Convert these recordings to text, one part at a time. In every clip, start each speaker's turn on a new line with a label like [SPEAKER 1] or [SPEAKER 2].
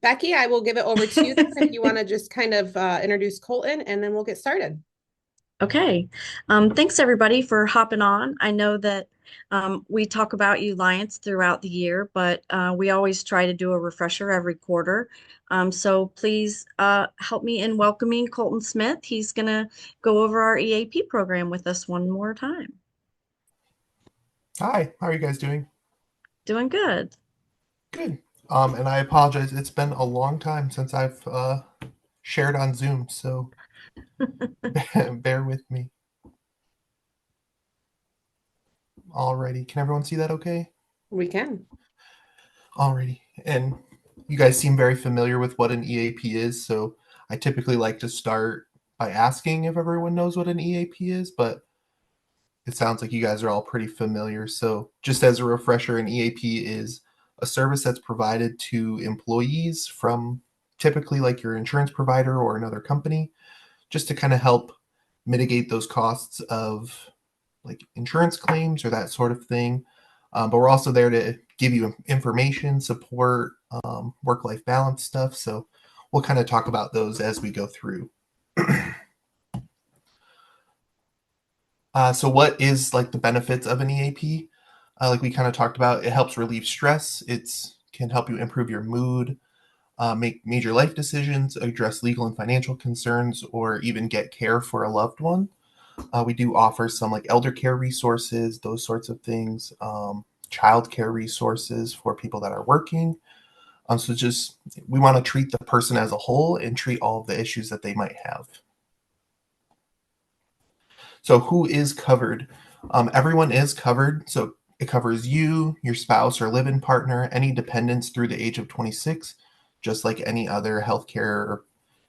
[SPEAKER 1] Becky, I will give it over to you then if you want to just kind of introduce Colton and then we'll get started.
[SPEAKER 2] Okay. Thanks everybody for hopping on. I know that we talk about Ulliance throughout the year, but we always try to do a refresher every quarter. So please help me in welcoming Colton Smith. He's going to go over our EAP program with us one more time.
[SPEAKER 3] Hi, how are you guys doing?
[SPEAKER 2] Doing good.
[SPEAKER 3] Good. And I apologize. It's been a long time since I've shared on Zoom, so bear with me. Alrighty. Can everyone see that okay?
[SPEAKER 1] We can.
[SPEAKER 3] Alrighty. And you guys seem very familiar with what an EAP is, so I typically like to start by asking if everyone knows what an EAP is, but it sounds like you guys are all pretty familiar. So, just as a refresher, an EAP is a service that's provided to employees from typically like your insurance provider or another company, just to kind of help mitigate those costs of like insurance claims or that sort of thing. But we're also there to give you information, support, work life balance stuff. So, we'll kind of talk about those as we go through. So what is like the benefits of an EAP? Like we kind of talked about, it helps relieve stress. It's can help you improve your mood, make major life decisions, address legal and financial concerns, or even get care for a loved one. We do offer some like elder care resources, those sorts of things, child care resources for people that are working. So just we want to treat the person as a whole and treat all of the issues that they might have. So who is covered? Everyone is covered. So it covers you, your spouse or live-in partner, any dependents through the age of 26, just like any other healthcare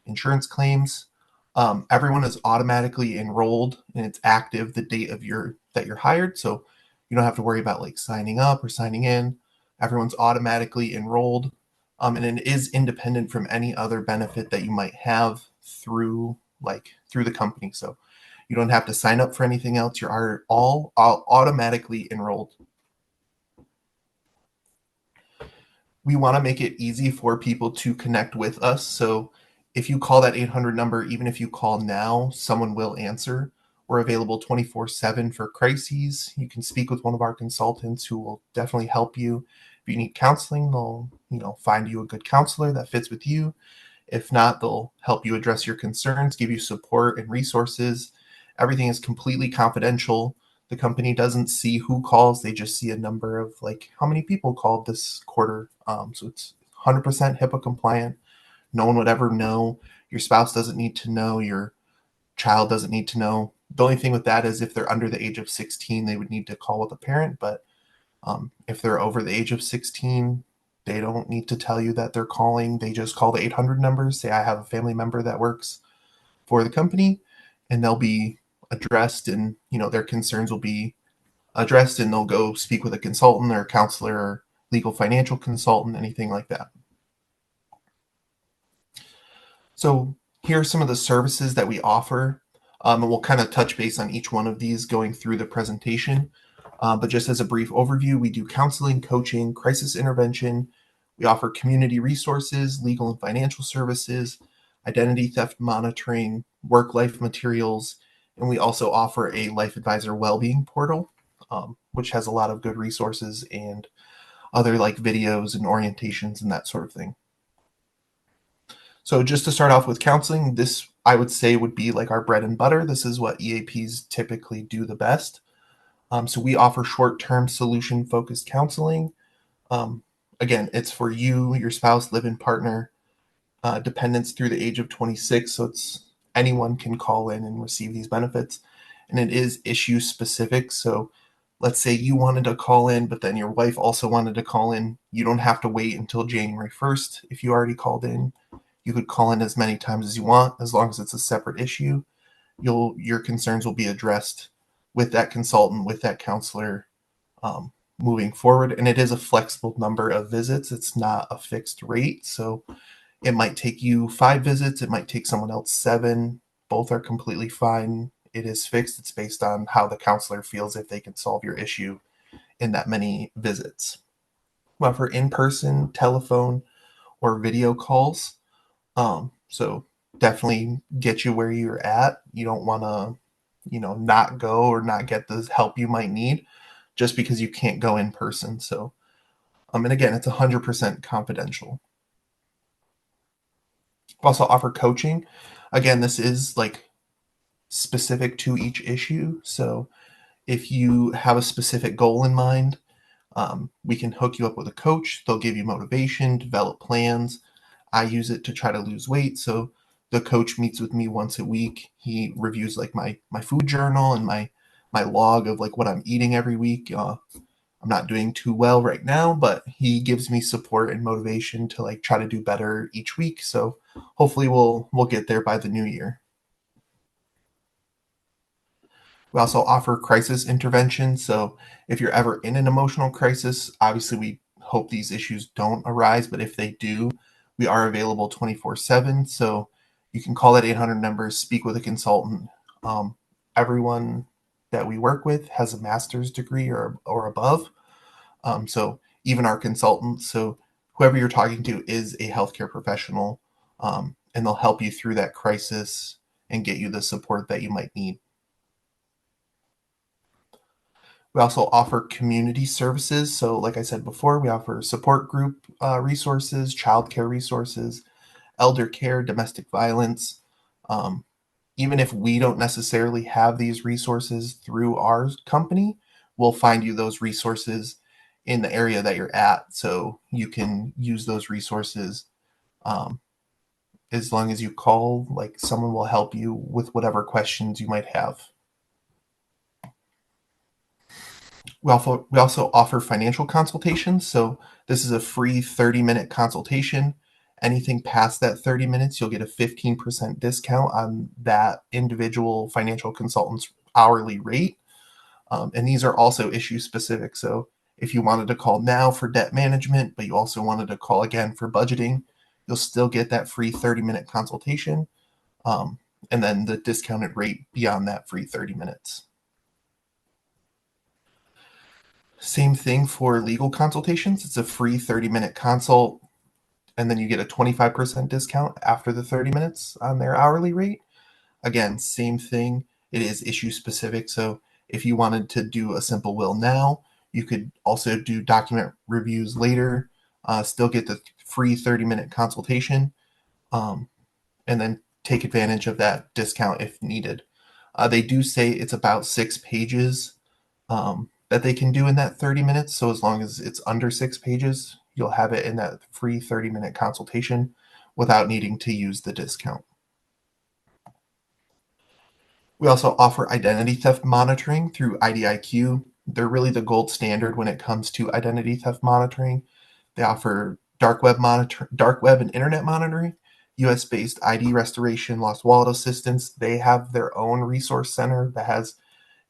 [SPEAKER 3] insurance claims. Everyone is automatically enrolled and it's active the date of your that you're hired. So you don't have to worry about like signing up or signing in. Everyone's automatically enrolled. And it is independent from any other benefit that you might have through the company. So you don't have to sign up for anything else. You're all automatically enrolled. We want to make it easy for people to connect with us. So if you call that 800 number, even if you call now, someone will answer. We're available 24/7 for crises. You can speak with one of our consultants who will definitely help you. If you need counseling, they'll, find you a good counselor that fits with you. If not, they'll help you address your concerns, give you support and resources. Everything is completely confidential. The company doesn't see who calls, they just see a number of like how many people called this quarter. So it's 100% HIPAA compliant. No one would ever know. Your spouse doesn't need to know. Your child doesn't need to know. The only thing with that is if they're under the age of 16, they would need to call with a parent. But if they're over the age of 16, they don't need to tell you that they're calling. They just call the 800 numbers, say, I have a family member that works for the company, and they'll be addressed and, their concerns will be addressed and they'll go speak with a consultant or a counselor or legal financial consultant, anything like that. So here are some of the services that we offer. And we'll kind of touch base on each one of these going through the presentation. But just as a brief overview, we do counseling, coaching, crisis intervention. We offer community resources, legal and financial services, identity theft monitoring, work life materials, and we also offer a life advisor well-being portal, which has a lot of good resources and other like videos and orientations and that sort of thing. So just to start off with counseling, this I would say would be like our bread and butter. This is what EAPs typically do the best. So we offer short-term solution-focused counseling. Um, Again, it's for you, your spouse, live-in partner, dependents through the age of 26. So it's anyone can call in and receive these benefits. And it is issue specific. So let's say you wanted to call in, but then your wife also wanted to call in. You don't have to wait until January 1st if you already called in. You could call in as many times as you want, as long as it's a separate issue. Your concerns will be addressed with that consultant, with that counselor, moving forward. And it is a flexible number of visits. It's not a fixed rate. So it might take you 5 visits. It might take someone else 7. Both are completely fine. It is fixed. It's based on how the counselor feels if they can solve your issue in that many visits. Well, for in-person, telephone, or video calls. So definitely get you where you're at. You don't want to, not go or not get the help you might need just because you can't go in person. So, and again, it's 100% confidential. We also offer coaching. Again, this is like specific to each issue. So if you have a specific goal in mind, we can hook you up with a coach. They'll give you motivation, develop plans. I use it to try to lose weight. So the coach meets with me once a week. He reviews like my food journal and my log of like what I'm eating every week. I'm not doing too well right now, but he gives me support and motivation to like try to do better each week. So hopefully we'll get there by the new year. We also offer crisis intervention. So if you're ever in an emotional crisis, obviously we hope these issues don't arise, but if they do, we are available 24/7. So you can call that 800 number, speak with a consultant. Everyone that we work with has a master's degree or above. So even our consultants, so whoever you're talking to is a healthcare professional, and they'll help you through that crisis and get you the support that you might need. We also offer community services. So, like I said before, we offer support group resources, childcare resources, elder care, domestic violence. Um, Even if we don't necessarily have these resources through our company, we'll find you those resources in the area that you're at. So you can use those resources um, as long as you call, like someone will help you with whatever questions you might have. We also offer financial consultations. So this is a free 30-minute consultation. Anything past that 30 minutes, you'll get a 15% discount on that individual financial consultant's hourly rate. And these are also issue specific. So if you wanted to call now for debt management, but you also wanted to call again for budgeting, you'll still get that free 30-minute consultation. Um, and then the discounted rate beyond that free 30 minutes. Same thing for legal consultations. It's a free 30-minute consult, and then you get a 25% discount after the 30 minutes on their hourly rate. Again, same thing. It is issue specific. So if you wanted to do a simple will now, you could also do document reviews later, still get the free 30-minute consultation, and then take advantage of that discount if needed. They do say it's about 6 pages that they can do in that 30 minutes. So as long as it's under 6 pages, you'll have it in that free 30-minute consultation without needing to use the discount. We also offer identity theft monitoring through IDIQ. They're really the gold standard when it comes to identity theft monitoring. They offer dark web and internet monitoring, US-based ID restoration, lost wallet assistance. They have their own resource center that has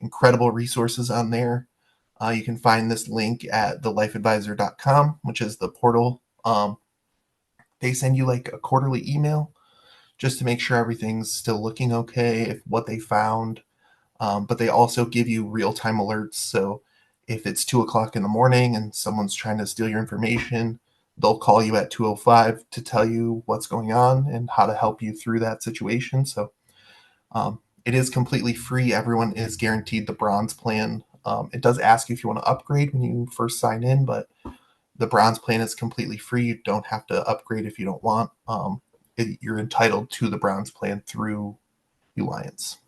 [SPEAKER 3] incredible resources on there. You can find this link at thelifeadvisor.com, which is the portal. They send you like a quarterly email just to make sure everything's still looking okay, if what they found. But they also give you real-time alerts. So if it's 2 o'clock in the morning and someone's trying to steal your information, they'll call you at 2:05 to tell you what's going on and how to help you through that situation. So it is completely free. Everyone is guaranteed the bronze plan. It does ask you if you want to upgrade when you first sign in, but the bronze plan is completely free. You don't have to upgrade if you don't want. You're entitled to the bronze plan through Ulliance.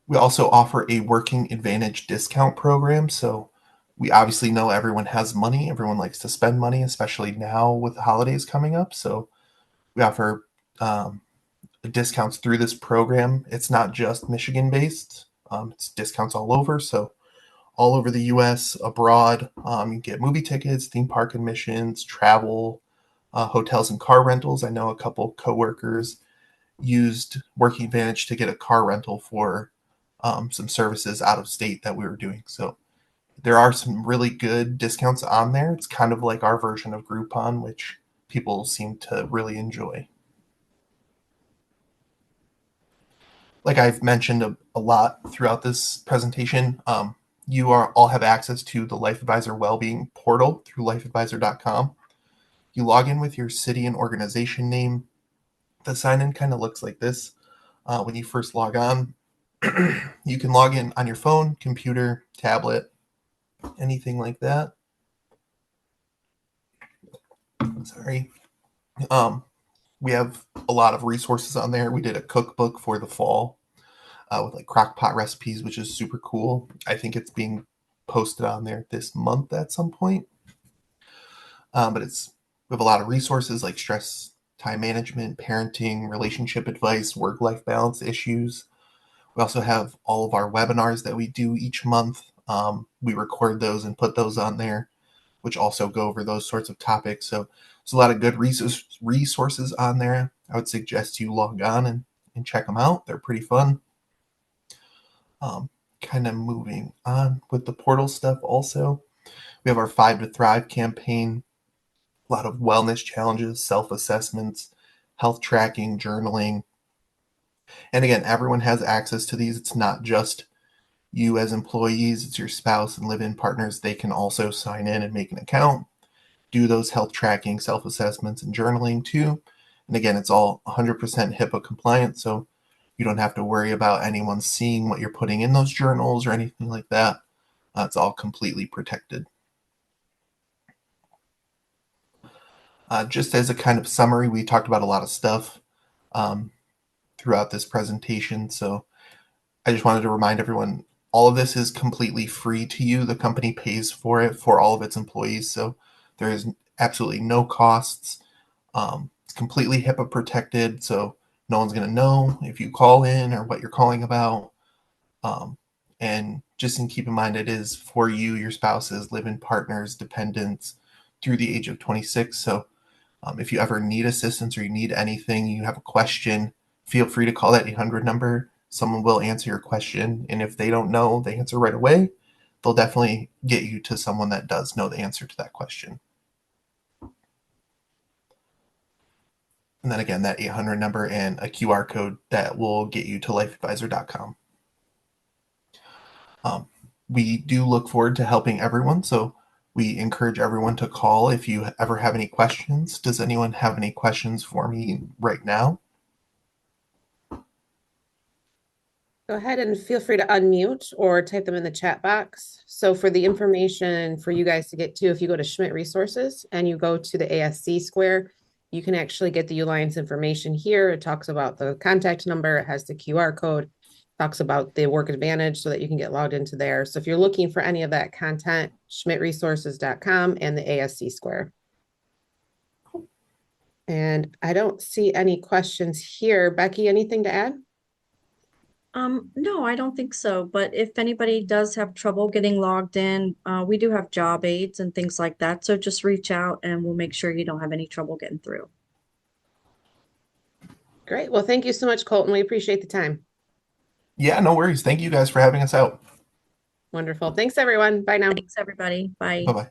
[SPEAKER 3] We also offer a working advantage discount program. So we obviously know everyone has money. Everyone likes to spend money, especially now with the holidays coming up. So we offer discounts through this program. It's not just Michigan based. It's discounts all over. So all over the U.S., abroad, you get movie tickets, theme park admissions, travel, hotels and car rentals. I know a couple coworkers used Working Advantage to get a car rental for some services out of state that we were doing. So there are some really good discounts on there. It's kind of like our version of Groupon, which people seem to really enjoy. Like I've mentioned a lot throughout this presentation, you all have access to the Life Advisor Wellbeing portal through lifeadvisor.com. You log in with your city and organization name. The sign-in kind of looks like this. When you first log on, you can log in on your phone, computer, tablet, anything like that. Sorry. Um, we have a lot of resources on there. We did a cookbook for the fall with like crock pot recipes, which is super cool. I think it's being posted on there this month at some point. But we have a lot of resources like stress, time management, parenting, relationship advice, work-life balance issues. We also have all of our webinars that we do each month. We record those and put those on there, which also go over those sorts of topics. So there's a lot of good resources on there. I would suggest you log on and check them out. They're pretty fun. Kind of moving on with the portal stuff also. We have our 5 to Thrive campaign, a lot of wellness challenges, self-assessments, health tracking, journaling. And again, everyone has access to these. It's not just you as employees, it's your spouse and live-in partners. They can also sign in and make an account, do those health tracking, self-assessments, and journaling too. And again, it's all 100% HIPAA compliant, so you don't have to worry about anyone seeing what you're putting in those journals or anything like that. It's all completely protected. Just as a kind of summary, we talked about a lot of stuff throughout this presentation, so I just wanted to remind everyone, all of this is completely free to you. The company pays for it for all of its employees, so there is absolutely no costs. It's completely HIPAA protected, so no one's going to know if you call in or what you're calling about. And just keep in mind, it is for you, your spouses, live-in partners, dependents through the age of 26. So if you ever need assistance or you need anything, you have a question, feel free to call that 800 number. Someone will answer your question. And if they don't know the answer right away, they'll definitely get you to someone that does know the answer to that question. And then again, that 800 number and a QR code that will get you to lifeadvisor.com. We do look forward to helping everyone, so we encourage everyone to call if you ever have any questions. Does anyone have any questions for me right now?
[SPEAKER 1] Go ahead and feel free to unmute or type them in the chat box. So for the information for you guys to get to, if you go to Schmidt Resources and you go to the ASC square, you can actually get the Ulliance information here. It talks about the contact number. It has the QR code, talks about the work advantage so that you can get logged into there. So if you're looking for any of that content, schmidtresources.com and the ASC square. And I don't see any questions here. Becky, anything to add?
[SPEAKER 2] No, I don't think so. But if anybody does have trouble getting logged in, we do have job aids and things like that. So just reach out and we'll make sure you don't have any trouble getting through.
[SPEAKER 1] Great. Well, thank you so much, Colton. We appreciate the time.
[SPEAKER 3] Yeah, no worries. Thank you guys for having us out.
[SPEAKER 1] Wonderful. Thanks, everyone. Bye now.
[SPEAKER 2] Thanks, everybody. Bye.
[SPEAKER 3] Bye-bye.